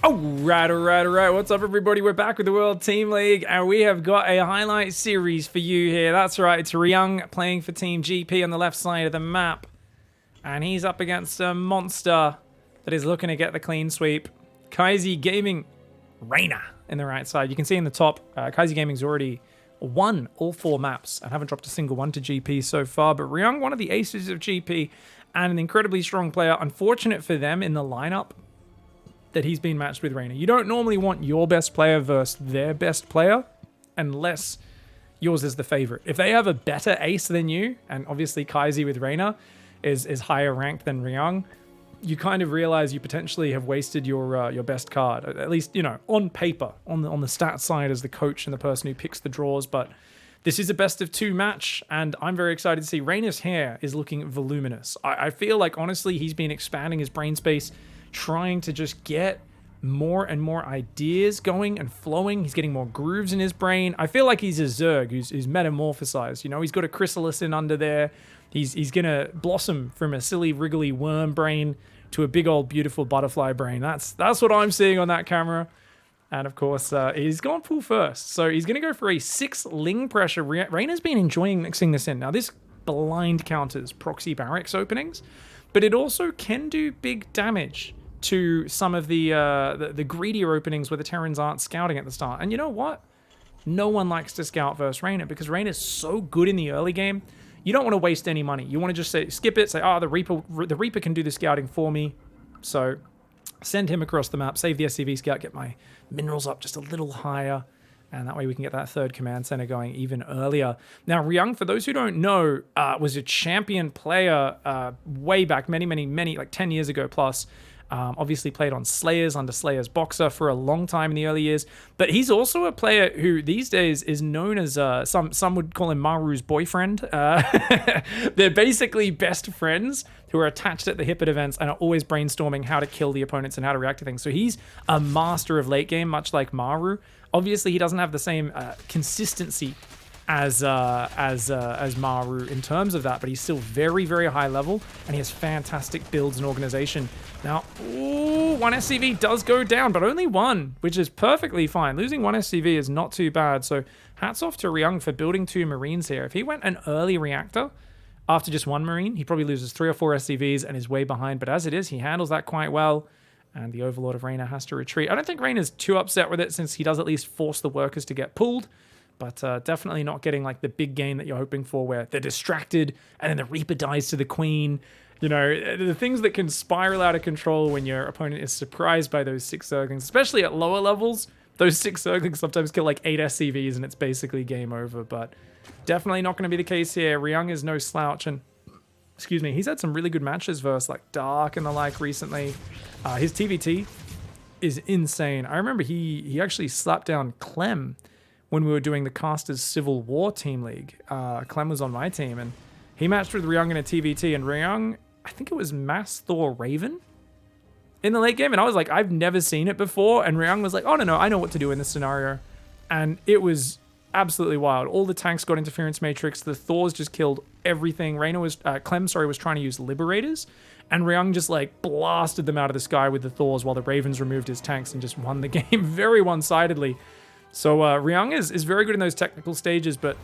Alright. What's up, everybody? We're back with the World Team League, and we have got a highlight series for you here. That's right, it's RYUNG playing for Team GP on the left side of the map. And he's up against a monster that is looking to get the clean sweep. Kaizi Gaming, Raynor in the right side. You can see in the top, Kaizi Gaming's already won all 4 maps and haven't dropped a single one to GP so far. But RYUNG, one of the aces of GP, and an incredibly strong player. Unfortunate for them in the lineup that he's been matched with Raynor. You don't normally want your best player versus their best player unless yours is the favorite. If they have a better ace than you, and obviously Kaizi with Raynor is higher ranked than RYUNG, you kind of realize you potentially have wasted your best card. At least, you know, on paper, on the stat side as the coach and the person who picks the draws. But this is a best of 2 match, and I'm very excited to see. Raynor's hair is looking voluminous. I feel like, honestly, he's been expanding his brain space, trying to just get more and more ideas going and flowing. He's getting more grooves in his brain. I feel like he's a Zerg who's metamorphosized. You know, he's got a chrysalis in under there. He's gonna blossom from a silly, wriggly worm brain to a big old beautiful butterfly brain. That's what I'm seeing on that camera. And of course, he's gone full first. So he's gonna go for a 6 Ling pressure. Raynor's been enjoying mixing this in. Now this blind counters proxy barracks openings, but it also can do big damage to some of the greedier openings where the Terrans aren't scouting at the start. And you know what? No one likes to scout versus Raynor because Raynor's so good in the early game. You don't want to waste any money. You want to just say, skip it, say, oh, the Reaper can do the scouting for me. So send him across the map, save the SCV scout, get my minerals up just a little higher. And that way we can get that 3rd command center going even earlier. Now, RYUNG, for those who don't know, was a champion player way back, many, like 10 years ago plus. Obviously played on Slayers under Slayers Boxer for a long time in the early years. But he's also a player who these days is known as, some would call him Maru's boyfriend. They're basically best friends who are attached at the hip at events and are always brainstorming how to kill the opponents and how to react to things. So he's a master of late game, much like Maru. Obviously, he doesn't have the same consistency as Maru in terms of that, but he's still very, very high level, and he has fantastic builds and organization. Now, ooh, 1 SCV does go down, but only 1, which is perfectly fine. Losing 1 SCV is not too bad, so hats off to RYUNG for building 2 Marines here. If he went an early reactor after just 1 Marine, he probably loses 3 or 4 SCVs and is way behind, but as it is, he handles that quite well, and the Overlord of Raynor has to retreat. I don't think Raynor's too upset with it, since he does at least force the workers to get pulled, but definitely not getting like the big game that you're hoping for, where they're distracted and then the Reaper dies to the Queen. You know, the things that can spiral out of control when your opponent is surprised by those 6 Zerglings, especially at lower levels. Those 6 Zerglings sometimes kill like 8 SCVs and it's basically game over, but definitely not going to be the case here. RYUNG is no slouch, and excuse me, he's had some really good matches versus like Dark and the like recently. His TVT is insane. I remember he actually slapped down Clem when we were doing the Casters Civil War Team League. Clem was on my team, and he matched with RYUNG in a TVT, and RYUNG, I think it was Mass Thor Raven in the late game, and I was like, I've never seen it before, and RYUNG was like, oh, no, I know what to do in this scenario, and it was absolutely wild. All the tanks got interference matrix, the Thors just killed everything. Clem was trying to use Liberators, and RYUNG just like blasted them out of the sky with the Thors while the Ravens removed his tanks and just won the game very one-sidedly. So RYUNG is very good in those technical stages, but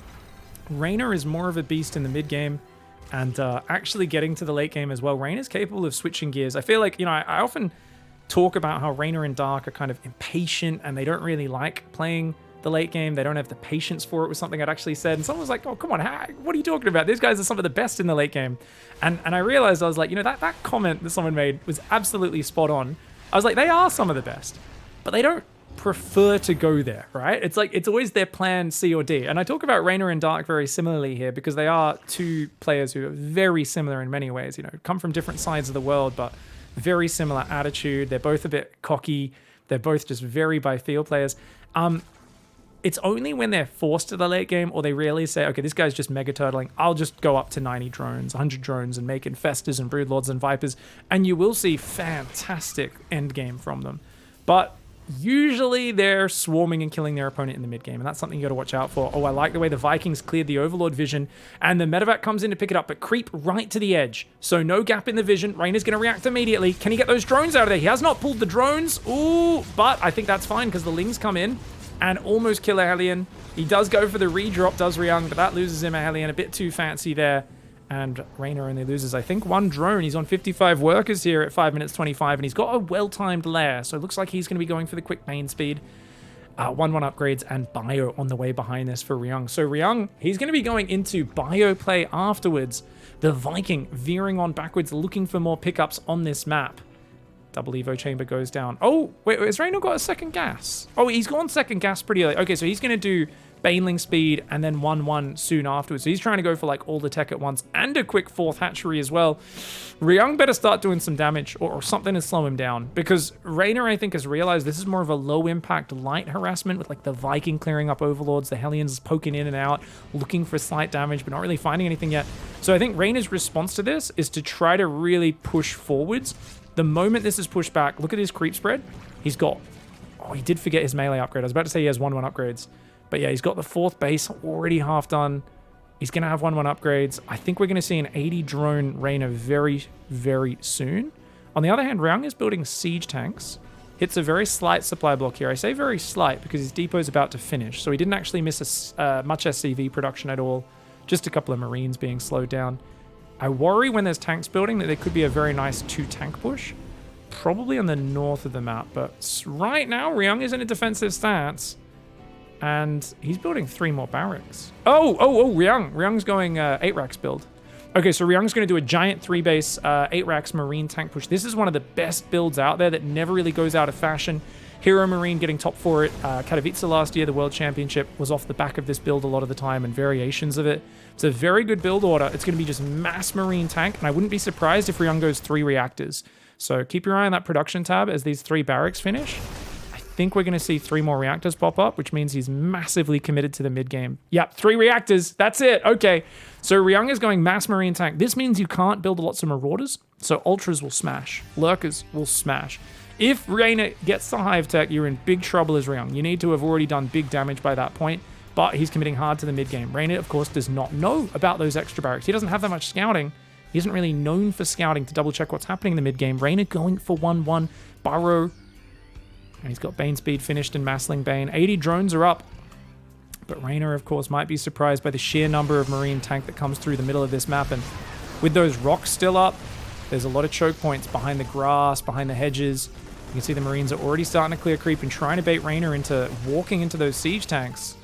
Raynor is more of a beast in the mid game, and actually getting to the late game as well. Raynor's capable of switching gears. I feel like, you know, I often talk about how Raynor and Dark are kind of impatient and they don't really like playing the late game. They don't have the patience for it, was something I'd actually said. And someone was like, oh, come on, what are you talking about? These guys are some of the best in the late game. And I realized, I was like, you know, that comment that someone made was absolutely spot on. I was like, they are some of the best, but they don't prefer to go there, right? It's like, it's always their plan C or D. And I talk about Raynor and Dark very similarly here because they are 2 players who are very similar in many ways, you know, come from different sides of the world, but very similar attitude. They're both a bit cocky. They're both just very by feel players. It's only when they're forced to the late game, or they really say, okay, this guy's just mega turtling, I'll just go up to 90 drones, 100 drones, and make infestors and broodlords and vipers, and you will see fantastic end game from them. But usually they're swarming and killing their opponent in the mid game, and that's something you got to watch out for. Oh, I like the way the Vikings cleared the Overlord vision, and the Medevac comes in to pick it up, but creep right to the edge. So no gap in the vision. Reynor's going to react immediately. Can he get those drones out of there? He has not pulled the drones. Ooh, but I think that's fine because the Lings come in and almost kill a Hellion. He does go for the redrop, does RYUNG, but that loses him a Hellion. A bit too fancy there. And Raynor only loses, I think, 1 drone. He's on 55 workers here at 5 minutes 25, and he's got a well-timed lair, so it looks like he's going to be going for the quick main speed. 1-1 upgrades and bio on the way behind this for RYUNG. So RYUNG, he's going to be going into bio play afterwards. The Viking veering on backwards, looking for more pickups on this map. Double Evo chamber goes down. Oh, wait, has Raynor got a second gas? Oh, he's gone second gas pretty early. Okay, so he's going to do Baneling speed and then 1-1 soon afterwards. So he's trying to go for like all the tech at once and a quick 4th hatchery as well. RYUNG better start doing some damage or something to slow him down, because Raynor, I think, has realized this is more of a low impact light harassment with like the Viking clearing up overlords, the Hellions poking in and out, looking for slight damage, but not really finding anything yet. So I think Raynor's response to this is to try to really push forwards. The moment this is pushed back, look at his creep spread. He's got, oh, he did forget his melee upgrade. I was about to say he has 1-1 upgrades. But yeah, he's got the 4th base already half done. He's going to have 1-1 upgrades. I think we're going to see an 80 drone Raynor very, very soon. On the other hand, RYUNG is building siege tanks. Hits a very slight supply block here. I say very slight because his depot is about to finish. So he didn't actually miss much SCV production at all. Just a couple of Marines being slowed down. I worry when there's tanks building that there could be a very nice 2-tank push. Probably on the north of the map. But right now, RYUNG is in a defensive stance. And he's building 3 more barracks. RYUNG. RYUNG's going 8 racks build. Okay, so RYUNG's going to do a giant 3-base 8 racks Marine tank push. This is one of the best builds out there that never really goes out of fashion. Hero Marine getting top 4 at Katowice last year. The World Championship was off the back of this build a lot of the time and variations of it. It's a very good build order. It's going to be just mass Marine tank, and I wouldn't be surprised if RYUNG goes 3 reactors. So keep your eye on that production tab as these 3 barracks finish. I think we're going to see 3 more reactors pop up, which means he's massively committed to the mid game. Yep, 3 reactors. That's it. Okay. So RYUNG is going mass Marine tank. This means you can't build lots of Marauders. So Ultras will smash. Lurkers will smash. If Raynor gets the Hive Tech, you're in big trouble as RYUNG. You need to have already done big damage by that point, but he's committing hard to the mid game. Raynor, of course, does not know about those extra barracks. He doesn't have that much scouting. He isn't really known for scouting to double check what's happening in the mid game. Raynor going for 1-1. Burrow. And he's got Bane speed finished and Massling Bane. 80 drones are up. But Raynor, of course, might be surprised by the sheer number of Marine tank that comes through the middle of this map. And with those rocks still up, there's a lot of choke points behind the grass, behind the hedges. You can see the Marines are already starting to clear creep and trying to bait Raynor into walking into those siege tanks.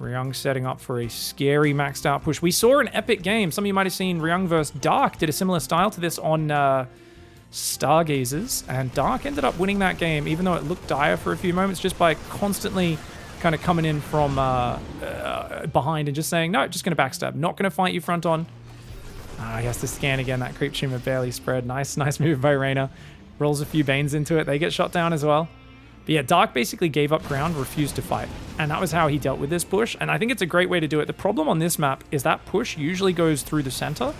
RYUNG setting up for a scary maxed out push. We saw an epic game. Some of you might have seen RYUNG vs. Dark did a similar style to this on Stargazers, and Dark ended up winning that game, even though it looked dire for a few moments, just by constantly kind of coming in from behind and just saying, no, just going to backstab, not going to fight you front on. He has to scan again. That creep tumor barely spread. Nice move by Raynor. Rolls a few Banes into it. They get shot down as well. But yeah, Dark basically gave up ground, refused to fight. And that was how he dealt with this push. And I think it's a great way to do it. The problem on this map is that push usually goes through the center,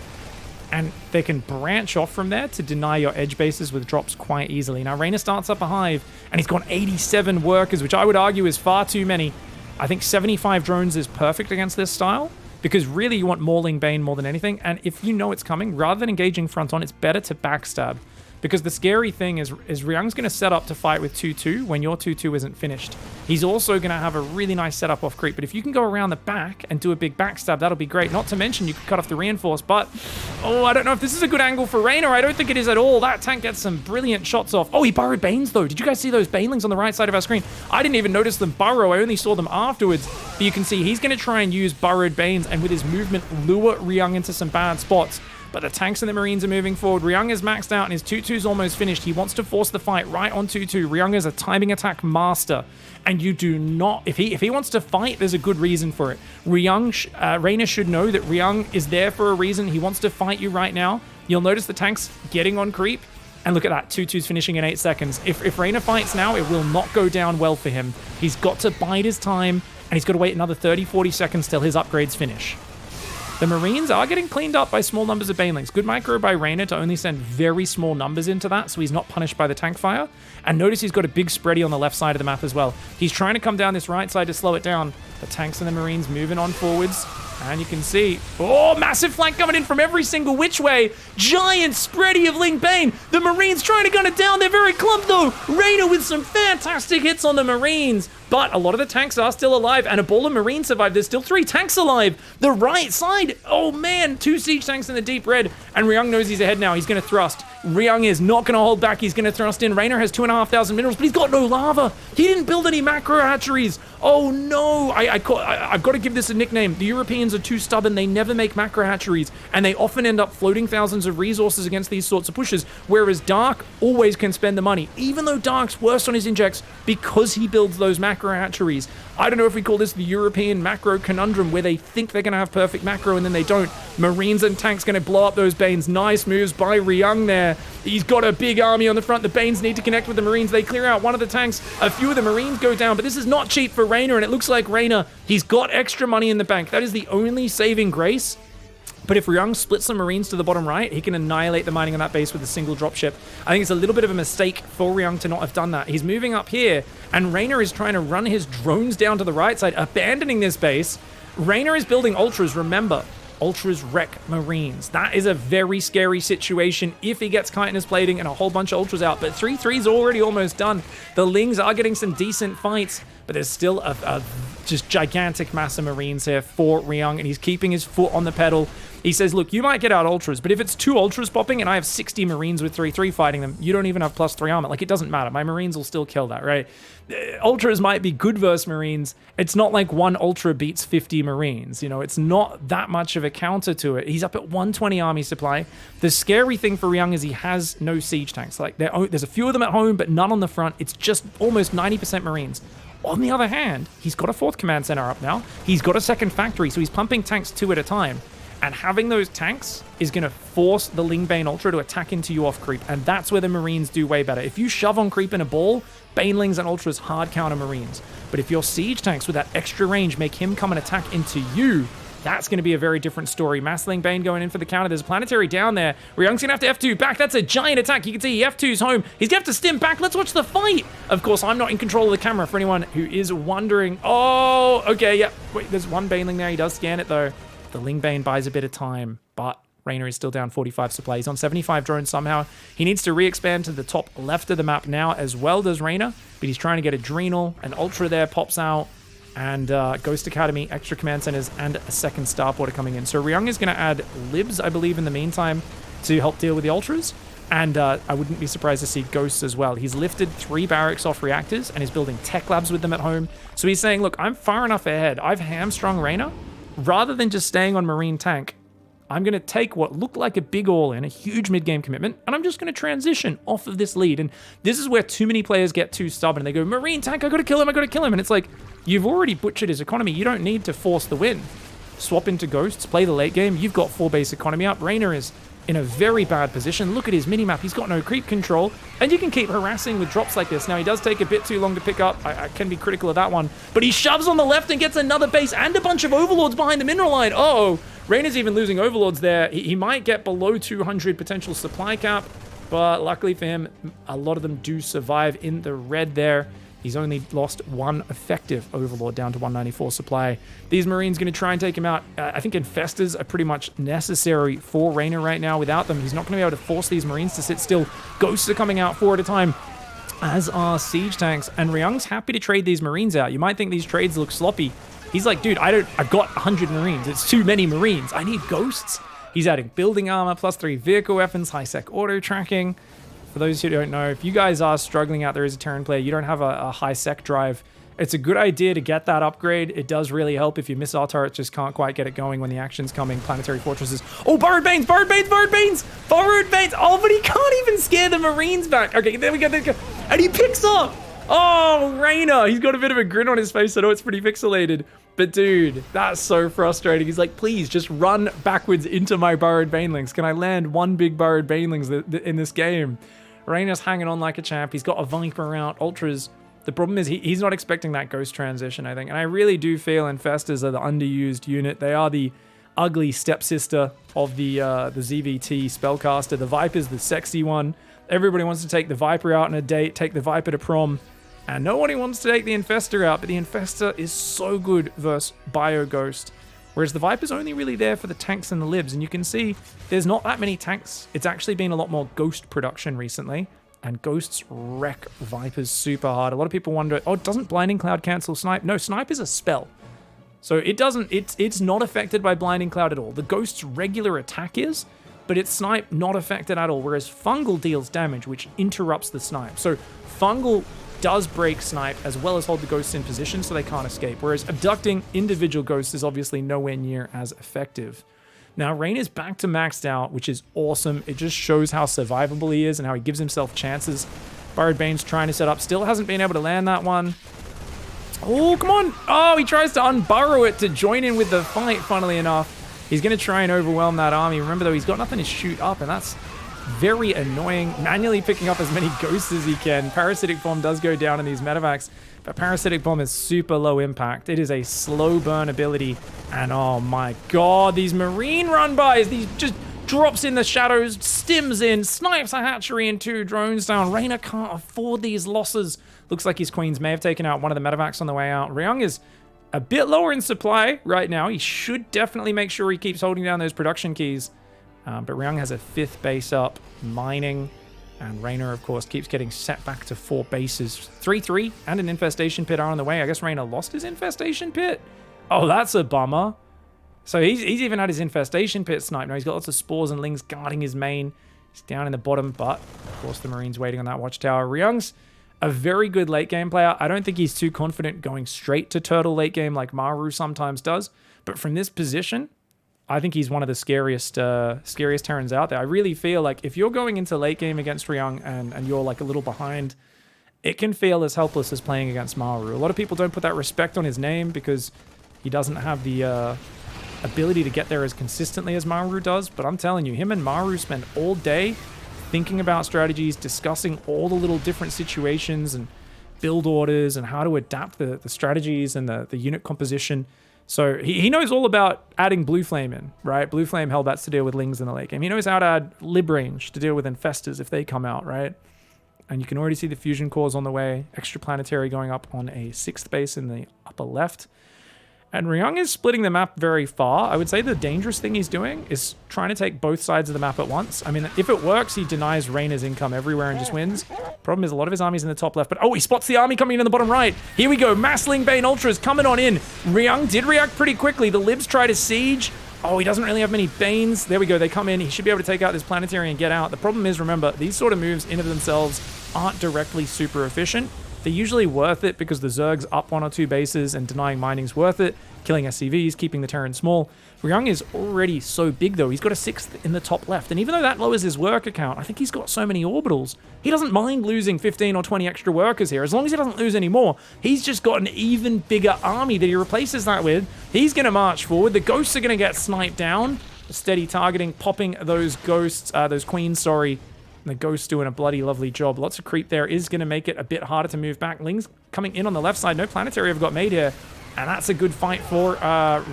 and they can branch off from there to deny your edge bases with drops quite easily. Now, Raynor starts up a Hive, and he's got 87 workers, which I would argue is far too many. I think 75 drones is perfect against this style, because really you want Mauling Bane more than anything. And if you know it's coming, rather than engaging front on, it's better to backstab. Because the scary thing is RYUNG's going to set up to fight with 2-2 when your 2-2 isn't finished. He's also going to have a really nice setup off creep. But if you can go around the back and do a big backstab, that'll be great. Not to mention you could cut off the reinforce. But, oh, I don't know if this is a good angle for Raynor. I don't think it is at all. That tank gets some brilliant shots off. Oh, he burrowed Banes, though. Did you guys see those Banelings on the right side of our screen? I didn't even notice them burrow. I only saw them afterwards. But you can see he's going to try and use burrowed Banes and with his movement lure RYUNG into some bad spots. But the tanks and the Marines are moving forward. RYUNG is maxed out and his 2-2's almost finished. He wants to force the fight right on 2-2. RYUNG is a timing attack master. And you do not... If he wants to fight, there's a good reason for it. Raynor should know that RYUNG is there for a reason. He wants to fight you right now. You'll notice the tanks getting on creep. And look at that. 2-2's finishing in 8 seconds. If Raynor fights now, it will not go down well for him. He's got to bide his time. And he's got to wait another 30-40 seconds till his upgrades finish. The Marines are getting cleaned up by small numbers of banelings. Good micro by Raynor to only send very small numbers into that, so he's not punished by the tank fire. And notice he's got a big spready on the left side of the map as well. He's trying to come down this right side to slow it down. The tanks and the Marines moving on forwards. And you can see, oh, massive flank coming in from every single which way. Giant spready of Ling Bane. The Marines trying to gun it down. They're very clumped though. Raynor with some fantastic hits on the Marines. But a lot of the tanks are still alive, and a ball of Marines survived. There's still 3 tanks alive. The right side, oh man, 2 siege tanks in the deep red. And RYUNG knows he's ahead now. He's going to thrust. RYUNG is not going to hold back. He's going to thrust in. Raynor has 2,500 minerals, but he's got no lava. He didn't build any macro hatcheries. Oh no, I've got to give this a nickname. The Europeans are too stubborn. They never make macro hatcheries, and they often end up floating thousands of resources against these sorts of pushes, whereas Dark always can spend the money, even though Dark's worse on his injects because he builds those macro hatcheries. I don't know if we call this the European macro conundrum, where they think they're going to have perfect macro and then they don't. Marines and tanks going to blow up those Banes. Nice moves by RYUNG there. He's got a big army on the front. The Banes need to connect with the Marines. They clear out one of the tanks. A few of the Marines go down, but this is not cheap for Raynor, and it looks like Raynor, he's got extra money in the bank. That is the only saving grace. But if RYUNG splits some Marines to the bottom right, he can annihilate the mining on that base with a single dropship. I think it's a little bit of a mistake for RYUNG to not have done that. He's moving up here, and Raynor is trying to run his drones down to the right side, abandoning this base. Raynor is building Ultras, remember. Ultras wreck Marines. That is a very scary situation if he gets chitinous plating and a whole bunch of Ultras out. But 3-3's already almost done. The Lings are getting some decent fights, but there's still a just gigantic mass of Marines here for RYUNG, and he's keeping his foot on the pedal. He says, look, you might get out Ultras, but if it's 2 Ultras popping and I have 60 Marines with 3-3 fighting them, you don't even have +3 armor. Like, it doesn't matter. My Marines will still kill that, right? Ultras might be good versus Marines. It's not like 1 Ultra beats 50 Marines. You know, it's not that much of a counter to it. He's up at 120 army supply. The scary thing for RYUNG is he has no siege tanks. Like, there's a few of them at home, but none on the front. It's just almost 90% Marines. On the other hand, he's got a 4th command center up now. He's got a 2nd factory, so he's pumping tanks 2 at a time. And having those tanks is going to force the Ling Bane Ultra to attack into you off creep. And that's where the Marines do way better. If you shove on creep in a ball, Banelings and Ultras hard counter Marines. But if your siege tanks with that extra range make him come and attack into you, that's going to be a very different story. Mass Ling Bane going in for the counter. There's a planetary down there. RYUNG's going to have to F2 back. That's a giant attack. You can see he F2's home. He's going to have to stim back. Let's watch the fight. Of course, I'm not in control of the camera for anyone who is wondering. Oh, okay, yeah. Wait, there's one Baneling there. He does scan it, though. The Ling Bane buys a bit of time, but Raynor is still down 45 supply. He's on 75 drones somehow. He needs to re-expand to the top left of the map now, as well does Raynor, but he's trying to get Adrenal. An Ultra there pops out, and Ghost Academy, extra command centers, and a 2nd starporter coming in. So RYUNG is going to add Libs, I believe, in the meantime to help deal with the Ultras, and I wouldn't be surprised to see Ghosts as well. He's lifted 3 barracks off reactors, and he's building tech labs with them at home. So he's saying, look, I'm far enough ahead. I've hamstrung Raynor. Rather than just staying on Marine tank, I'm going to take what looked like a big all-in, a huge mid-game commitment, and I'm just going to transition off of this lead. And this is where too many players get too stubborn. They go, Marine tank, I got to kill him, I got to kill him. And it's like, you've already butchered his economy. You don't need to force the win. Swap into Ghosts, play the late game. You've got 4 base economy up. Raynor is in a very bad position. Look at his minimap. He's got no creep control, and you can keep harassing with drops like this. Now, he does take a bit too long to pick up. I can be critical of that one, but he shoves on the left and gets another base and a bunch of Overlords behind the mineral line. Uh-oh. Raynor's even losing Overlords there. He might get below 200 potential supply cap, but luckily for him, a lot of them do survive in the red there. He's only lost 1 effective Overlord down to 194 supply. These Marines going to try and take him out. I think Infestors are pretty much necessary for Raynor right now. Without them, he's not going to be able to force these Marines to sit still. Ghosts are coming out 4 at a time, as are siege tanks. And RYUNG's happy to trade these Marines out. You might think these trades look sloppy. He's like, dude, I've got 100 Marines. It's too many Marines. I need Ghosts. He's adding building armor, +3 vehicle weapons, high-sec auto tracking. For those who don't know, if you guys are struggling out there as a Terran player, you don't have a high-sec drive, it's a good idea to get that upgrade. It does really help if your missile turrets just can't quite get it going when the action's coming. Planetary fortresses. Oh, Burrowed Banes! Burrowed Banes! Burrowed Banes! Burrowed Banes! Oh, but he can't even scare the Marines back. Okay, there we go. There we go. And he picks up! Oh, Raynor! He's got a bit of a grin on his face. I know it's pretty pixelated. But dude, that's so frustrating. He's like, please just run backwards into my Burrowed Banelings. Can I land 1 big Burrowed Banelings in this game? Raynor's hanging on like a champ. He's got a Viper out, Ultras. The problem is he's not expecting that Ghost transition, I think. And I really do feel Infestors are the underused unit. They are the ugly stepsister of the ZvT spellcaster. The Viper's the sexy one. Everybody wants to take the Viper out on a date, take the Viper to prom, and nobody wants to take the Infestor out, but the Infestor is so good versus Bio Ghost. Whereas the Viper's only really there for the tanks and the libs, and you can see there's not that many tanks. It's actually been a lot more Ghost production recently, and Ghosts wreck Vipers super hard. A lot of people wonder, oh, doesn't Blinding Cloud cancel Snipe? No, Snipe is a spell. So it doesn't, it's not affected by Blinding Cloud at all. The Ghost's regular attack is, but its Snipe not affected at all, whereas Fungal deals damage, which interrupts the Snipe. So Fungal does break Snipe as well as hold the Ghosts in position so they can't escape, whereas abducting individual Ghosts is obviously nowhere near as effective. Now, Raynor is back to maxed out, which is awesome. It just shows how survivable he is and how he gives himself chances. Burrowed Bane's trying to set up, still hasn't been able to land that one. Oh, come on. Oh, he tries to unburrow it to join in with the fight, funnily enough. He's going to try and overwhelm that army. Remember, though, he's got nothing to shoot up, and that's very annoying. Manually picking up as many Ghosts as he can. Parasitic Bomb does go down in these medevacs, but Parasitic Bomb is super low impact. It is a slow burn ability, and oh my god, these Marine run-bys, these just drops in the shadows, stims in, snipes a hatchery and 2 drones down. Raynor can't afford these losses. Looks like his Queens may have taken out one of the medevacs on the way out. RYUNG is a bit lower in supply right now. He should definitely make sure he keeps holding down those production keys. But RYUNG has a 5th base up, mining, and Raynor, of course, keeps getting set back to 4 bases. 3-3 and an infestation pit are on the way. I guess Raynor lost his infestation pit? Oh, that's a bummer. So he's even had his infestation pit sniped. Now he's got lots of spores and lings guarding his main. He's down in the bottom, but of course the Marine's waiting on that watchtower. RYUNG's a very good late game player. I don't think he's too confident going straight to turtle late game like Maru sometimes does. But from this position, I think he's one of the scariest Terrans out there. I really feel like if you're going into late game against RYUNG and you're like a little behind, it can feel as helpless as playing against Maru. A lot of people don't put that respect on his name because he doesn't have the ability to get there as consistently as Maru does. But I'm telling you, him and Maru spend all day thinking about strategies, discussing all the little different situations and build orders and how to adapt the strategies and the unit composition. So he knows all about adding Blue Flame in, right? Blue Flame Hellbats to deal with Lings in the late game. He knows how to add Lib Range to deal with Infestors if they come out, right? And you can already see the Fusion Cores on the way. Extra Planetary going up on a 6th base in the upper left. And RYUNG is splitting the map very far. I would say the dangerous thing he's doing is trying to take both sides of the map at once. I mean, if it works, he denies Raynor's income everywhere and just wins. Problem is, a lot of his army's in the top left, but oh, he spots the army coming in the bottom right. Here we go, Massling Bane Ultras coming on in. RYUNG did react pretty quickly. The Libs try to siege. Oh, he doesn't really have many Banes. There we go, they come in. He should be able to take out this Planetary and get out. The problem is, remember, these sort of moves in of themselves aren't directly super efficient. They're usually worth it because the Zerg's up 1 or 2 bases and denying mining's worth it. Killing SCVs, keeping the Terran small. RYUNG is already so big though. He's got a 6th in the top left. And even though that lowers his work account, I think he's got so many orbitals. He doesn't mind losing 15 or 20 extra workers here. As long as he doesn't lose any more, he's just got an even bigger army that he replaces that with. He's going to march forward. The Ghosts are going to get sniped down. Steady targeting, popping those Ghosts, those Queens, sorry. And the Ghost's doing a bloody lovely job. Lots of creep there is going to make it a bit harder to move back. Ling's coming in on the left side. No Planetary ever got made here. And that's a good fight for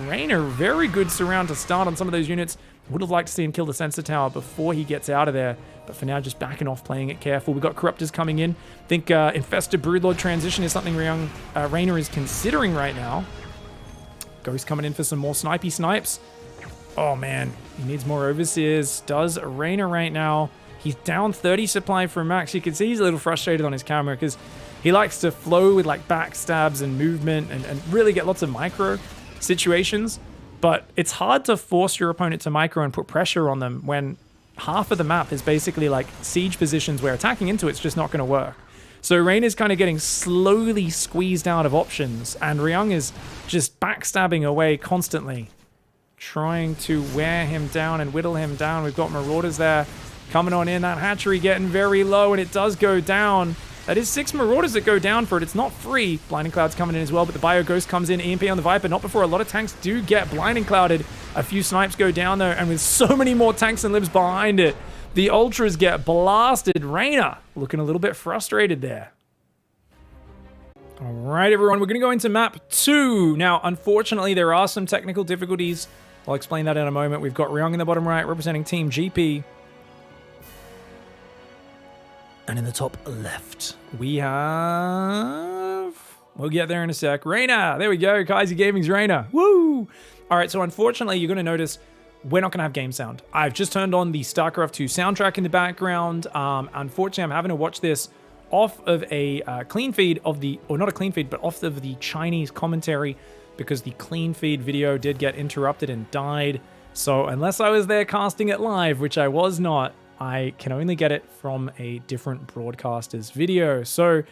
Raynor. Very good surround to start on some of those units. Would have liked to see him kill the sensor tower before he gets out of there. But for now, just backing off, playing it careful. We've got Corruptors coming in. I think Infestor Broodlord transition is something Raynor is considering right now. Ghost coming in for some more snipey snipes. Oh, man. He needs more Overseers. Does Raynor right now. He's down 30 supply from max. You can see he's a little frustrated on his camera because he likes to flow with like backstabs and movement and really get lots of micro situations. But it's hard to force your opponent to micro and put pressure on them when half of the map is basically like siege positions where attacking into it's just not going to work. So Raynor's kind of getting slowly squeezed out of options, and RYUNG is just backstabbing away constantly, trying to wear him down and whittle him down. We've got Marauders there coming on in. That hatchery getting very low, and it does go down. That is 6 Marauders that go down for it. It's not free. Blinding Cloud's coming in as well, but the Bio Ghost comes in. EMP on the Viper, not before a lot of tanks do get Blinding Clouded. A few snipes go down though, and with so many more tanks and libs behind it, the Ultras get blasted. Raynor looking a little bit frustrated there. All right, everyone, we're going to go into map 2. Now, unfortunately, there are some technical difficulties I'll explain that in a moment. We've got RYUNG in the bottom right, representing Team GP. And in the top left, we have... We'll get there in a sec. Raynor! There we go. Kaiser Gaming's Raynor. Woo! All right, so unfortunately, you're going to notice we're not going to have game sound. I've just turned on the StarCraft 2 soundtrack in the background. Unfortunately, I'm having to watch this off of a clean feed of the... Or not a clean feed, but off of the Chinese commentary, because the clean feed video did get interrupted and died. So unless I was there casting it live, which I was not, I can only get it from a different broadcaster's video. So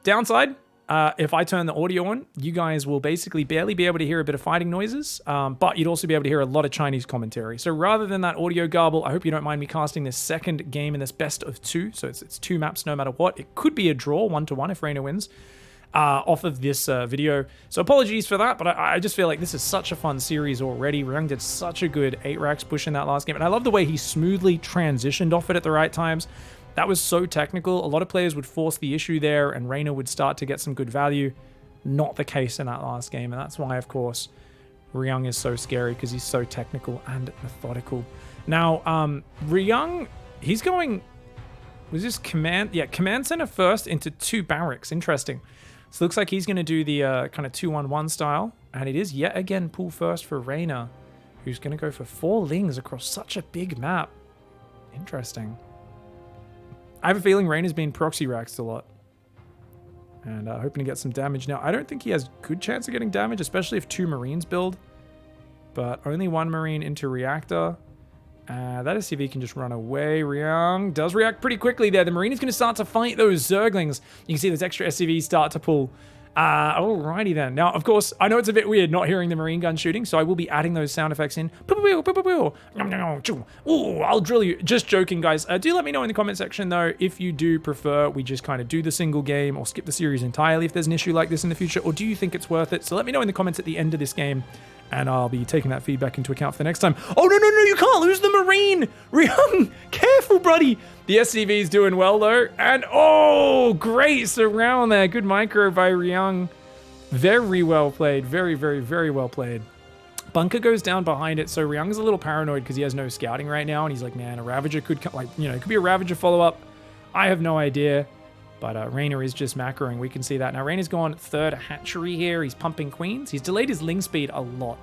downside, if I turn the audio on, you guys will basically barely be able to hear a bit of fighting noises, but you'd also be able to hear a lot of Chinese commentary. So rather than that audio garble, I hope you don't mind me casting this second game in this best of two. So it's 2 maps no matter what. It could be a draw 1-1 if Raynor wins. Off of this video. So apologies for that, but I just feel like this is such a fun series already. RYUNG did such a good 8 racks push in that last game, and I love the way he smoothly transitioned off it at the right times. That was so technical. A lot of players would force the issue there, and Raynor would start to get some good value. Not the case in that last game, and that's why, of course, RYUNG is so scary, because he's so technical and methodical. Now, RYUNG, he's going... Was this command? Yeah, command center first into 2 barracks. Interesting. So it looks like he's going to do the kind of 2-1-1 style. And it is yet again pull first for Raynor, who's going to go for 4 lings across such a big map. Interesting. I have a feeling Raynor's been proxy raxed a lot. And hoping to get some damage. Now, I don't think he has good chance of getting damage, especially if 2 Marines build. But only 1 Marine into Reactor. That is, see if he can just run away. RYUNG does react pretty quickly there. The Marine is going to start to fight those Zerglings. You can see those extra SCVs start to pull. Alrighty then. Now, of course, I know it's a bit weird not hearing the Marine gun shooting, so I will be adding those sound effects in. Ooh, I'll drill you. Just joking, guys. Do let me know in the comment section, though, if you do prefer we just kind of do the single game or skip the series entirely if there's an issue like this in the future, or do you think it's worth it? So let me know in the comments at the end of this game, and I'll be taking that feedback into account for the next time. Oh, no, you can't lose the Marine! RYUNG, careful, buddy! The SCV's doing well, though. And, oh, great surround there. Good micro by RYUNG. Very well played. Very, very, very well played. Bunker goes down behind it, so RYUNG's a little paranoid because he has no scouting right now, and he's like, man, a Ravager could come, like, you know, it could be a Ravager follow-up. I have no idea. But Raynor is just macroing. We can see that. Now, Raynor's gone 3rd hatchery here. He's pumping queens. He's delayed his ling speed a lot.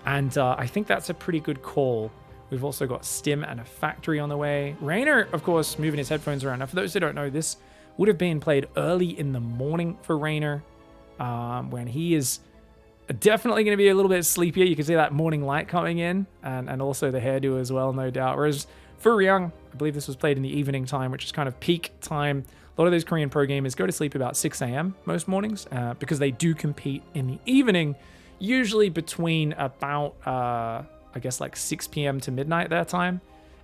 And I think that's a pretty good call. We've also got stim and a factory on the way. Raynor, of course, moving his headphones around. Now, for those who don't know, this would have been played early in the morning for Raynor, when he is definitely going to be a little bit sleepier. You can see that morning light coming in, and also the hairdo as well, no doubt. Whereas for RYUNG, I believe this was played in the evening time, which is kind of peak time. A lot of those Korean pro gamers go to sleep about 6 a.m. most mornings because they do compete in the evening, usually between about, I guess, like 6 p.m. to midnight their time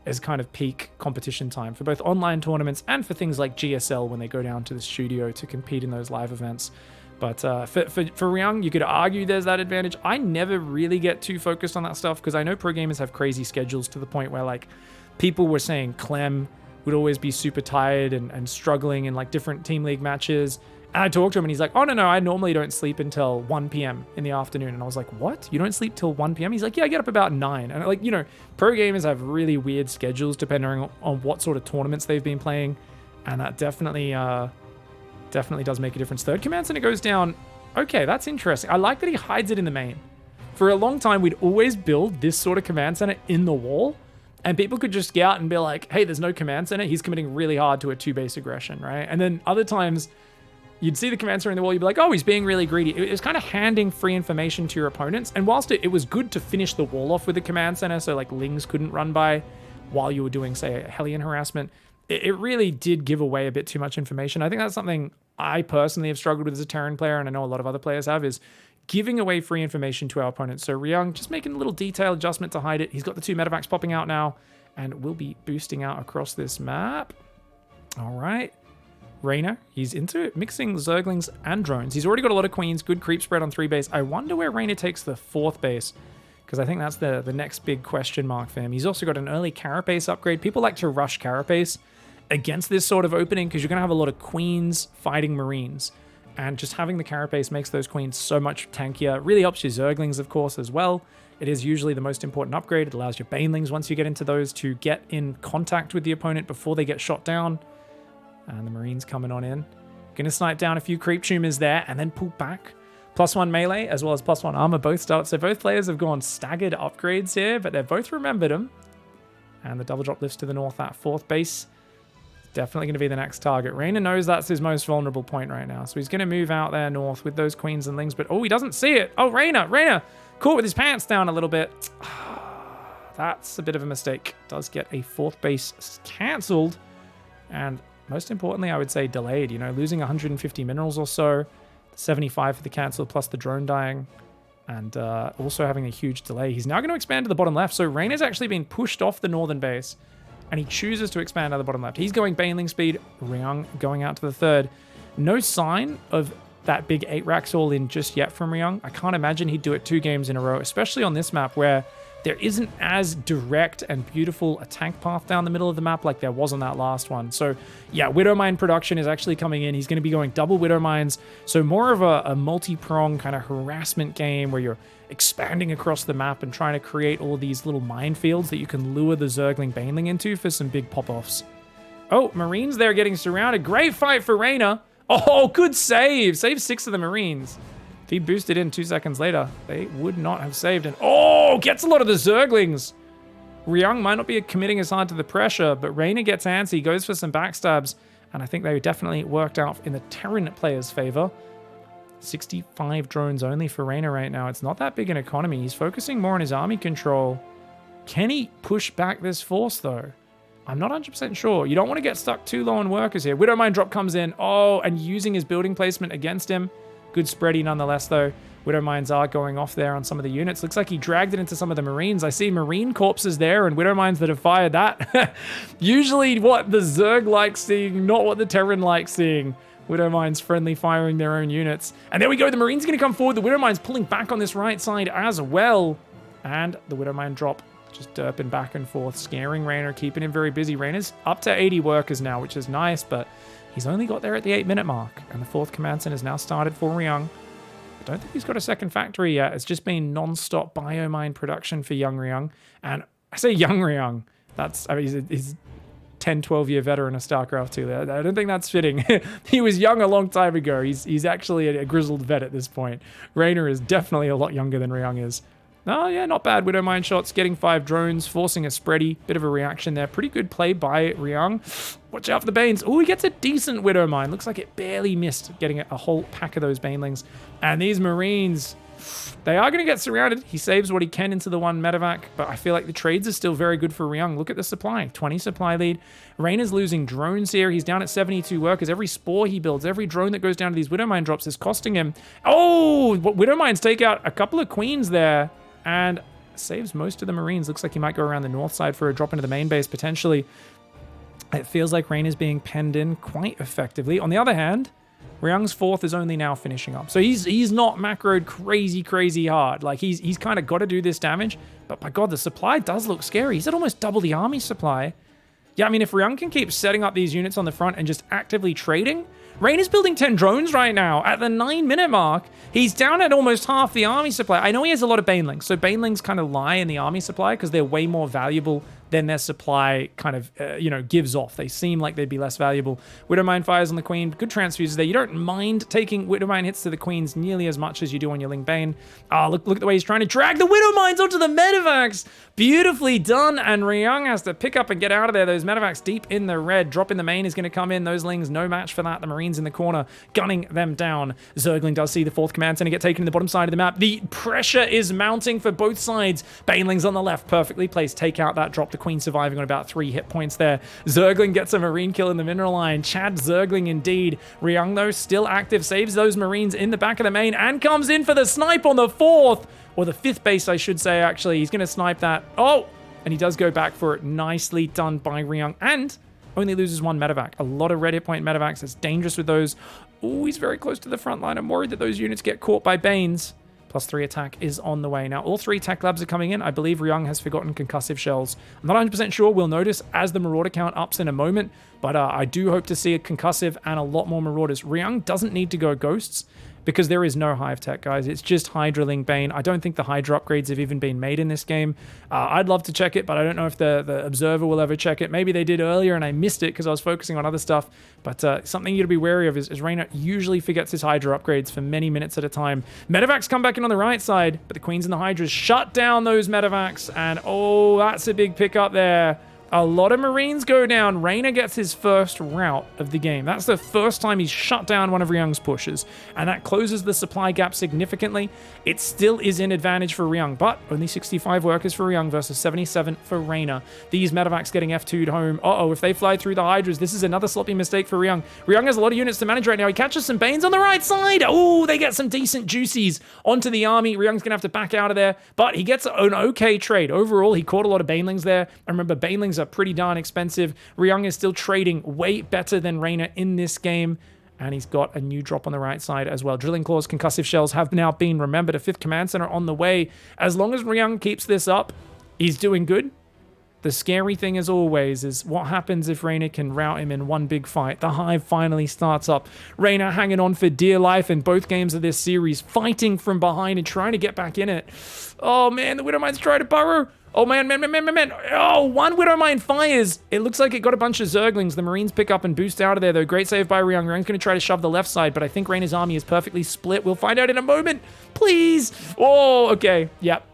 is kind of peak competition time for both online tournaments and for things like GSL when they go down to the studio to compete in those live events. But for RYUNG, you could argue there's that advantage. I never really get too focused on that stuff because I know pro gamers have crazy schedules to the point where, like, people were saying Clem would always be super tired and struggling in like different team league matches. And I talked to him and he's like, oh, no, I normally don't sleep until 1 p.m. in the afternoon. And I was like, what? You don't sleep till 1 p.m.? He's like, yeah, I get up about 9. And like, you know, pro gamers have really weird schedules depending on what sort of tournaments they've been playing. And that definitely does make a difference. 3rd command center goes down. Okay, that's interesting. I like that he hides it in the main. For a long time, we'd always build this sort of command center in the wall. And people could just scout and be like, hey, there's no command center. He's committing really hard to a 2-base aggression, right? And then other times, you'd see the command center in the wall. You'd be like, oh, he's being really greedy. It was kind of handing free information to your opponents. And whilst it was good to finish the wall off with the command center, so like lings couldn't run by while you were doing, say, a Hellion harassment, it really did give away a bit too much information. I think that's something I personally have struggled with as a Terran player, and I know a lot of other players have, is giving away free information to our opponents. So RYUNG just making a little detail adjustment to hide it. He's got the 2 medevacs popping out now, and will be boosting out across this map. All right. Raynor, he's into it, mixing Zerglings and drones. He's already got a lot of queens, good creep spread on 3 base. I wonder where Raynor takes the 4th base, because I think that's the next big question mark for him. He's also got an early carapace upgrade. People like to rush carapace against this sort of opening because you're going to have a lot of queens fighting Marines. And just having the carapace makes those queens so much tankier. Really helps your Zerglings, of course, as well. It is usually the most important upgrade. It allows your banelings, once you get into those, to get in contact with the opponent before they get shot down. And the Marines coming on in. Gonna snipe down a few creep tumors there and then pull back. +1 melee as well as +1 armor both start. So both players have gone staggered upgrades here, but they've both remembered them. And the double drop lifts to the north, that 4th base. Definitely going to be the next target. Raynor knows that's his most vulnerable point right now. So he's going to move out there north with those queens and lings. But, oh, he doesn't see it. Oh, Raynor caught with his pants down a little bit. That's a bit of a mistake. Does get a 4th base cancelled. And most importantly, I would say delayed. You know, losing 150 minerals or so. 75 for the cancel plus the drone dying. And also having a huge delay. He's now going to expand to the bottom left. So Raynor's actually being pushed off the northern base. And he chooses to expand to the bottom left. He's going baneling speed. RYUNG going out to the 3rd. No sign of that big 8 racks all in just yet from RYUNG. I can't imagine he'd do it 2 games in a row, especially on this map where there isn't as direct and beautiful a tank path down the middle of the map like there was on that last one. So yeah, Widowmine production is actually coming in. He's going to be going double Widowmines. So more of a multi-prong kind of harassment game where you're expanding across the map and trying to create all these little minefields that you can lure the Zergling Baneling into for some big pop-offs. Oh, Marines there getting surrounded. Great fight for Raynor. Oh, good save. Save 6 of the Marines. If he boosted in 2 seconds later, they would not have saved. And oh, gets a lot of the Zerglings. RYUNG might not be committing as hard to the pressure, but Raynor gets antsy, goes for some backstabs, and I think they definitely worked out in the Terran player's favor. 65 drones only for Raynor right now. It's not that big an economy. He's focusing more on his army control. Can he push back this force, though? I'm not 100% sure. You don't want to get stuck too low on workers here. Widowmine drop comes in. Oh, and using his building placement against him. Good spready nonetheless, though. Widowmines are going off there on some of the units. Looks like he dragged it into some of the Marines. I see Marine corpses there and Widowmines that have fired that. Usually what the Zerg likes seeing, not what the Terran likes seeing. Widowmines friendly firing their own units. And there we go. The Marines are going to come forward. The Widowmines pulling back on this right side as well. And the Widowmine drop just derping back and forth, scaring Raynor, keeping him very busy. Raynor's up to 80 workers now, which is nice, but he's only got there at the 8-minute mark. And the 4th command center has now started for RYUNG. I don't think he's got a second factory yet. It's just been non-stop biomine production for young RYUNG. And I say young RYUNG. That's, I mean, he's 10, 12-year veteran of StarCraft 2. I don't think that's fitting. He was young a long time ago. He's actually a grizzled vet at this point. Raynor is definitely a lot younger than RYUNG is. Oh, yeah, not bad. Widowmine shots, getting 5 drones, forcing a spready. Bit of a reaction there. Pretty good play by RYUNG. Watch out for the Banes. Oh, he gets a decent Widowmine. Looks like it barely missed getting a whole pack of those Banelings. And these Marines, they are going to get surrounded. He saves what he can into the 1 medevac, but I feel like the trades are still very good for RYUNG. Look at the supply. 20 supply lead. Raynor's losing drones here. He's down at 72 workers. Every spore he builds, every drone that goes down to these Widowmine drops is costing him. Oh, Widowmines take out a couple of queens there. And saves most of the Marines. Looks like he might go around the north side for a drop into the main base, potentially. It feels like Raynor is being penned in quite effectively. On the other hand, RYUNG's 4th is only now finishing up. So he's not macroed crazy hard. Like, he's kind of got to do this damage. But by God, the supply does look scary. He's at almost double the army supply. Yeah, I mean, if RYUNG can keep setting up these units on the front and just actively trading... Raynor's building 10 drones right now at the 9-minute mark. He's down at almost half the army supply. I know he has a lot of Banelings, so Banelings kind of lie in the army supply because they're way more valuable than their supply kind of, gives off. They seem like they'd be less valuable. Widowmine fires on the Queen. Good transfuses there. You don't mind taking Widowmine hits to the Queens nearly as much as you do on your Ling Bane. Oh, look at the way he's trying to drag the Widowmines onto the medevacs. Beautifully done, and RYUNG has to pick up and get out of there. Those medevacs deep in the red. Drop in the main is going to come in. Those Lings, no match for that. The Marines in the corner, gunning them down. Zergling does see the 4th command center get taken to the bottom side of the map. The pressure is mounting for both sides. Banelings on the left, perfectly placed. Take out that drop. The Queen surviving on about 3 hit points there. Zergling gets a Marine kill in the mineral line. Chad Zergling indeed. RYUNG, though, still active. Saves those Marines in the back of the main and comes in for the snipe on the 4th. Or the 5th base, I should say, actually. He's going to snipe that. Oh! And he does go back for it. Nicely done by RYUNG. And only loses 1 medevac. A lot of red hit point medevacs. It's dangerous with those. Oh, he's very close to the front line. I'm worried that those units get caught by Banes. +3 attack is on the way. Now, all 3 tech labs are coming in. I believe RYUNG has forgotten concussive shells. I'm not 100% sure. We'll notice as the Marauder count ups in a moment. But I do hope to see a concussive and a lot more Marauders. RYUNG doesn't need to go ghosts. because there is no Hive tech, guys. It's just Hydraling Bane. I don't think the Hydra upgrades have even been made in this game. I'd love to check it, but I don't know if the Observer will ever check it. Maybe they did earlier and I missed it because I was focusing on other stuff. But something you to be wary of is Raynor usually forgets his Hydra upgrades for many minutes at a time. Medevacs come back in on the right side, but the Queens and the Hydras shut down those Medevacs. And oh, that's a big pickup there. A lot of Marines go down. Raynor gets his first rout of the game. That's the first time he's shut down one of RYUNG's pushes, and that closes the supply gap significantly. It still is in advantage for RYUNG, but only 65 workers for RYUNG versus 77 for Raynor. These Medevacs getting F2'd home. Uh-oh, if they fly through the Hydras, this is another sloppy mistake for RYUNG. RYUNG has a lot of units to manage right now. He catches some Banes on the right side. Oh, they get some decent juicies onto the army. RYUNG's gonna have to back out of there, but he gets an okay trade. Overall, he caught a lot of Banelings there. I remember Banelings are pretty darn expensive. RYUNG is still trading way better than Raynor in this game, and he's got a new drop on the right side as well. Drilling Claws, Concussive Shells have now been remembered. A 5th Command Center on the way. As long as RYUNG keeps this up, he's doing good. The scary thing, as always, is what happens if Raynor can rout him in one big fight. The Hive finally starts up. Raynor hanging on for dear life in both games of this series, fighting from behind and trying to get back in it. Oh man, the Widowmine's trying to burrow. Oh man. Oh, one Widowmine fires. It looks like it got a bunch of Zerglings. The Marines pick up and boost out of there, though. Great save by RYUNG. RYUNG's going to try to shove the left side, but I think Raynor's army is perfectly split. We'll find out in a moment. Please. Oh, okay. Yep.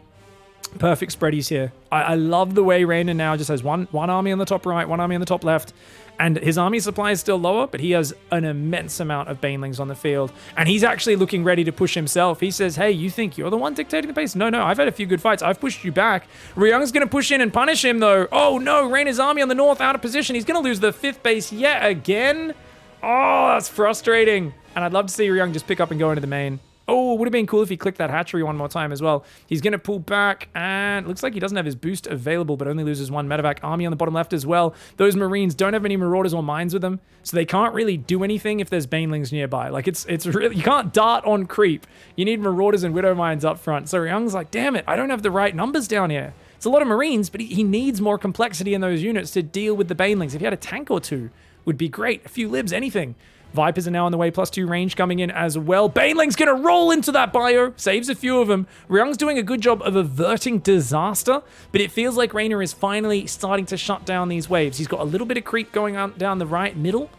Perfect spreadies here. I love the way Raynor now just has one army on the top right, one army on the top left, and his army supply is still lower, but he has an immense amount of Banelings on the field, and he's actually looking ready to push himself. He says, hey, you think you're the one dictating the pace? No, I've had a few good fights. I've pushed you back. RYUNG's going to push in and punish him, though. Oh, no, Raynor's army on the north out of position. He's going to lose the 5th base yet again. Oh, that's frustrating, and I'd love to see RYUNG just pick up and go into the main. Oh, it would have been cool if he clicked that hatchery one more time as well. He's going to pull back, and looks like he doesn't have his boost available, but only loses one medevac. Army on the bottom left as well. Those Marines don't have any Marauders or Mines with them, so they can't really do anything if there's Banelings nearby. Like, it's really, you can't dart on creep. You need Marauders and Widow Mines up front. So RYUNG's like, damn it, I don't have the right numbers down here. It's a lot of Marines, but he needs more complexity in those units to deal with the Banelings. If he had a tank or two, would be great. A few libs, anything. Vipers are now on the way, +2 range coming in as well. Baneling's gonna roll into that bio, saves a few of them. RYUNG's doing a good job of averting disaster, but it feels like Raynor is finally starting to shut down these waves. He's got a little bit of creep going on down the right middle.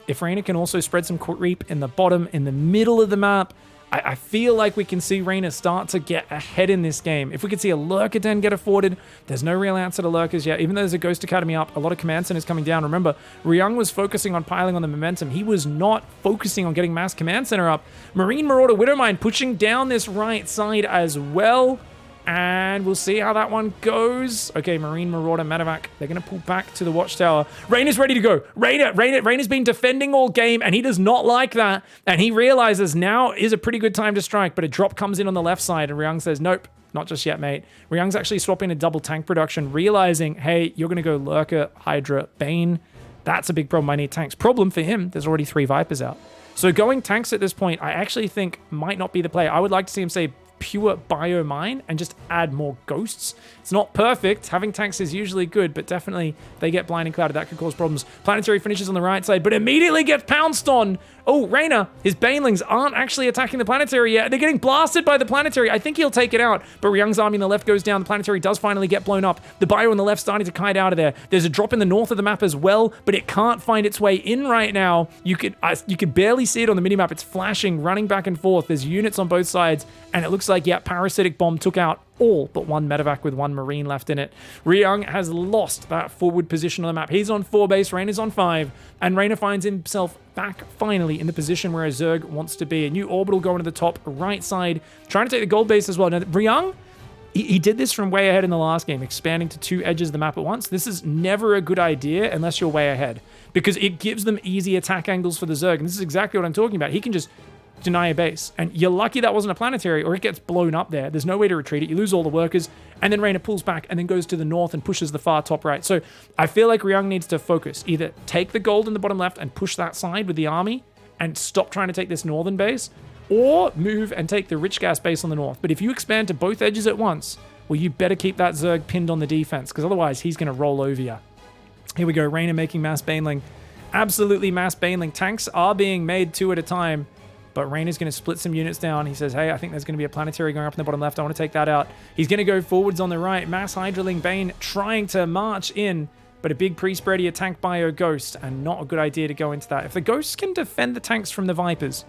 If Raynor can also spread some creep in the bottom, in the middle of the map, I feel like we can see Raynor start to get ahead in this game. If we could see a Lurker Den get afforded, there's no real answer to Lurkers yet. Even though there's a Ghost Academy up, a lot of Command Centers coming down. Remember, RYUNG was focusing on piling on the momentum. He was not focusing on getting mass Command Center up. Marine Marauder Widowmine pushing down this right side as well. And we'll see how that one goes. Okay, Marine Marauder Medevac. They're going to pull back to the Watchtower. Raynor's ready to go. Raynor's been defending all game, and he does not like that. And he realizes now is a pretty good time to strike, but a drop comes in on the left side, and RYUNG says, nope, not just yet, mate. RYUNG's actually swapping a double tank production, realizing, hey, you're going to go Lurker, Hydra, Bane. That's a big problem. I need tanks. Problem for him, there's already 3 Vipers out. So going tanks at this point, I actually think might not be the play. I would like to see him say pure bio mine and just add more ghosts. It's not perfect. Having tanks is usually good, but definitely if they get blind and clouded, that could cause problems. Planetary finishes on the right side, but immediately gets pounced on. Oh, Raynor, his Banelings aren't actually attacking the Planetary yet. They're getting blasted by the Planetary. I think he'll take it out, but RYUNG's army on the left goes down. The Planetary does finally get blown up. The bio on the left starting to kite out of there. There's a drop in the north of the map as well, but it can't find its way in right now. You could barely see it on the minimap. It's flashing, running back and forth. There's units on both sides, and it looks like, yeah, Parasitic Bomb took out all but one medevac with one Marine left in it. RYUNG has lost that forward position on the map. He's on 4 base, Raynor's on 5, and Raynor finds himself back finally in the position where a Zerg wants to be. A new orbital going to the top right side, trying to take the gold base as well. Now, RYUNG, he did this from way ahead in the last game, expanding to 2 edges of the map at once. This is never a good idea unless you're way ahead, because it gives them easy attack angles for the Zerg, and this is exactly what I'm talking about. He can just deny a base, and you're lucky that wasn't a Planetary, or it gets blown up there. There's no way to retreat it. You lose all the workers, and then Raynor pulls back and then goes to the north and pushes the far top right. So I feel like RYUNG needs to focus. Either take the gold in the bottom left and push that side with the army and stop trying to take this northern base, or move and take the rich gas base on the north. But if you expand to both edges at once, well, you better keep that Zerg pinned on the defense, because otherwise he's going to roll over you. Here we go. Raynor making mass Baneling. Absolutely mass Baneling. Tanks are being made 2 at a time. But Raynor's going to split some units down. He says, hey, I think there's going to be a planetary going up in the bottom left. I want to take that out. He's going to go forwards on the right. Mass Hydraling Bane trying to march in, but a big pre-spread here, tank bio ghost, and not a good idea to go into that. If the ghosts can defend the tanks from the Vipers,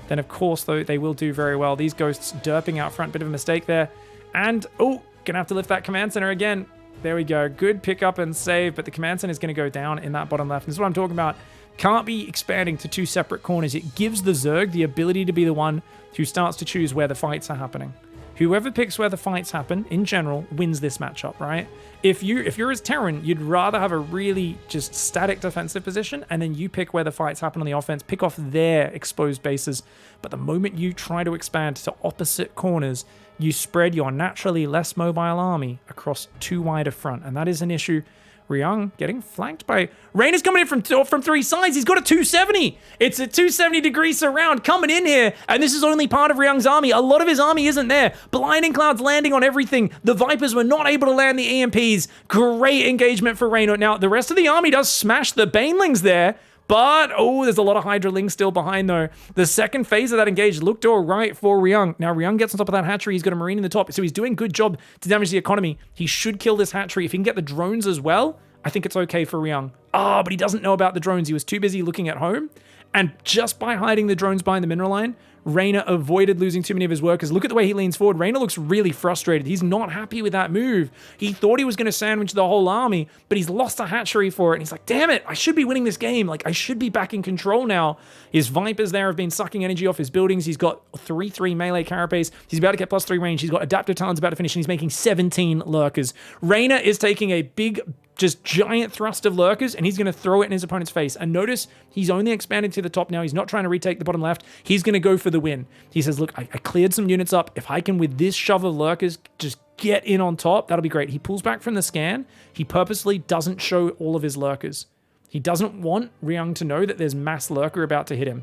then of course, though, they will do very well. These ghosts derping out front, bit of a mistake there. And, oh, gonna have to lift that command center again. There we go. Good pickup and save, but the command center is going to go down in that bottom left. And this is what I'm talking about. Can't be expanding to 2 separate corners. It gives the Zerg the ability to be the one who starts to choose where the fights are happening. Whoever picks where the fights happen, in general, wins this matchup, right? If you're as Terran, you'd rather have a really just static defensive position, and then you pick where the fights happen on the offense, pick off their exposed bases. But the moment you try to expand to opposite corners, you spread your naturally less mobile army across too wide a front, and that is an issue. RYUNG getting flanked by... Raynor's coming in from 3 sides. He's got a 270. It's a 270-degree surround coming in here, and this is only part of RYUNG's army. A lot of his army isn't there. Blinding Clouds landing on everything. The Vipers were not able to land the EMPs. Great engagement for Raynor. Now, the rest of the army does smash the Banelings there, but, oh, there's a lot of Hydralings still behind, though. The second phase of that engage looked all right for RYUNG. Now, RYUNG gets on top of that hatchery. He's got a Marine in the top, so he's doing a good job to damage the economy. He should kill this hatchery. If he can get the drones as well, I think it's okay for RYUNG. Ah, but he doesn't know about the drones. He was too busy looking at home. And just by hiding the drones behind the mineral line, Raynor avoided losing too many of his workers. Look at the way he leans forward. Raynor looks really frustrated. He's not happy with that move. He thought he was going to sandwich the whole army, but he's lost a hatchery for it. And he's like, damn it, I should be winning this game. Like, I should be back in control now. His Vipers there have been sucking energy off his buildings. He's got 3/3 melee carapace. He's about to get +3 range. He's got adaptive talents about to finish, and he's making 17 lurkers. Raynor is taking a big, just giant thrust of lurkers, and he's going to throw it in his opponent's face. And notice he's only expanded to the top now. He's not trying to retake the bottom left. He's going to go for the win. He says, look, I cleared some units up. If I can, with this shove of lurkers, just get in on top, that'll be great. He pulls back from the scan. He purposely doesn't show all of his lurkers. He doesn't want RYUNG to know that there's mass lurker about to hit him.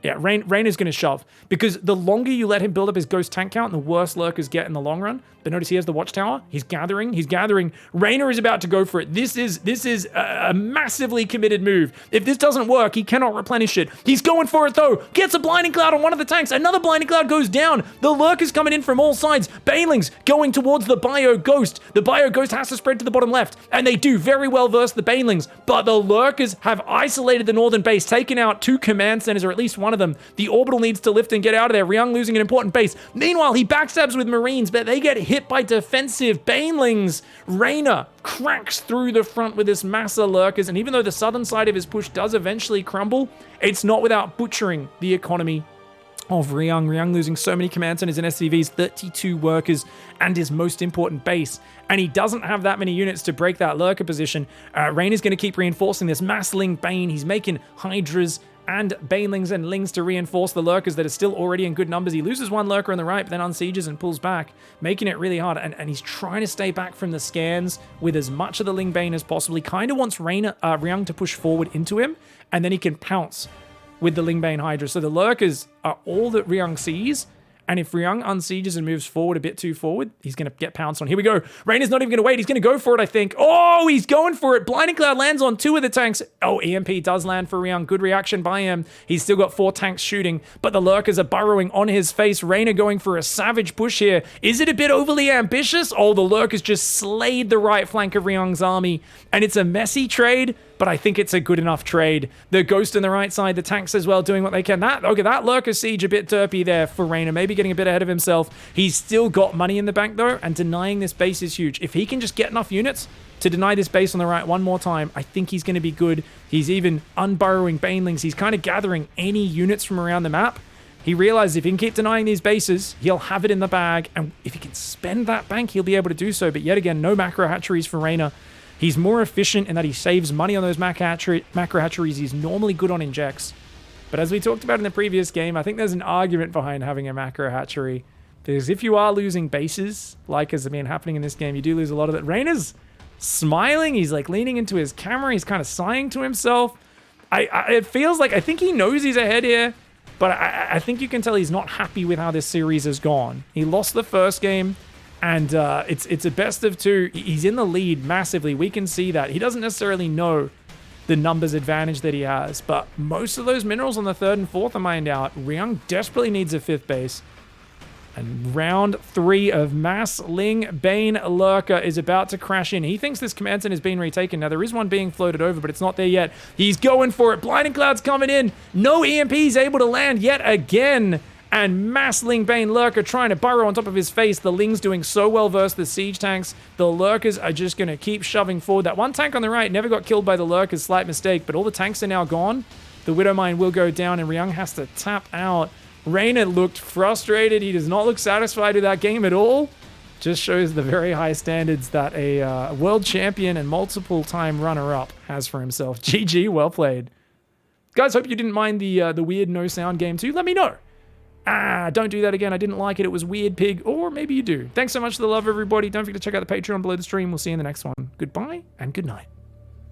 Yeah, Raynor's going to shove, because the longer you let him build up his ghost tank count, the worse lurkers get in the long run. But notice he has the watchtower. He's gathering. Raynor is about to go for it. This is a massively committed move. If this doesn't work, he cannot replenish it. He's going for it, though. Gets a blinding cloud on one of the tanks. Another blinding cloud goes down. The lurkers coming in from all sides. Banelings going towards the bio ghost. The bio ghost has to spread to the bottom left, and they do very well versus the Banelings. But the lurkers have isolated the northern base, taken out 2 command centers, or at least one of them. The orbital needs to lift and get out of there. RYUNG losing an important base. Meanwhile, he backstabs with Marines, but they get hit by defensive Banelings. Raynor cracks through the front with this mass of lurkers, and even though the southern side of his push does eventually crumble, it's not without butchering the economy of RYUNG. RYUNG losing so many command centers and SCVs, 32 workers, and his most important base. And he doesn't have that many units to break that lurker position. Raynor's going to keep reinforcing this mass-ling Bane. He's making Hydras and Banelings and Lings to reinforce the lurkers that are still already in good numbers. He loses one lurker on the right, but then unsieges and pulls back, making it really hard. And he's trying to stay back from the scans with as much of the Ling Bane as possible. He kind of wants RYUNG to push forward into him, and then he can pounce with the Ling Bane Hydra. So the lurkers are all that RYUNG sees. And if RYUNG unsieges and moves forward a bit too forward, he's going to get pounced on. Here we go. Raynor's not even going to wait. He's going to go for it, I think. Oh, he's going for it. Blinding Cloud lands on 2 of the tanks. Oh, EMP does land for RYUNG. Good reaction by him. He's still got 4 tanks shooting, but the lurkers are burrowing on his face. Raynor going for a savage push here. Is it a bit overly ambitious? Oh, the lurkers just slayed the right flank of RYUNG's army, and it's a messy trade, but I think it's a good enough trade. The ghost on the right side, the tanks as well doing what they can. That lurker siege a bit derpy there for Raynor, maybe getting a bit ahead of himself. He's still got money in the bank though, and denying this base is huge. If he can just get enough units to deny this base on the right one more time, I think he's going to be good. He's even unburrowing Banelings. He's kind of gathering any units from around the map. He realizes if he can keep denying these bases, he'll have it in the bag, and if he can spend that bank, he'll be able to do so. But yet again, no macro hatcheries for Raynor. He's more efficient in that he saves money on those macro hatcheries. He's normally good on injects. But as we talked about in the previous game, I think there's an argument behind having a macro hatchery. Because if you are losing bases, like has been happening in this game, you do lose a lot of it. Raynor's smiling. He's like leaning into his camera. He's kind of sighing to himself. It feels like, I think he knows he's ahead here. But I think you can tell he's not happy with how this series has gone. He lost the first game. And it's a best of 2. He's in the lead massively. We can see that. He doesn't necessarily know the numbers advantage that he has. But most of those minerals on the 3rd and 4th are mined out. RYUNG desperately needs a 5th base. And round 3 of Mass Ling Bane Lurker is about to crash in. He thinks this command center has been retaken. Now, there is one being floated over, but it's not there yet. He's going for it. Blinding Cloud's coming in. No EMPs able to land yet again. And Mass Ling Bane Lurker trying to burrow on top of his face. The Ling's doing so well versus the siege tanks. The Lurkers are just going to keep shoving forward. That one tank on the right never got killed by the Lurkers. Slight mistake, but all the tanks are now gone. The Widow Mine will go down, and RYUNG has to tap out. Raynor looked frustrated. He does not look satisfied with that game at all. Just shows the very high standards that a world champion and multiple-time runner-up has for himself. GG, well played. Guys, hope you didn't mind the weird no-sound game too. Let me know. Don't do that again. I didn't like it. It was weird, pig. Or maybe you do. Thanks so much for the love, everybody. Don't forget to check out the Patreon below the stream. We'll see you in the next one. Goodbye and good night.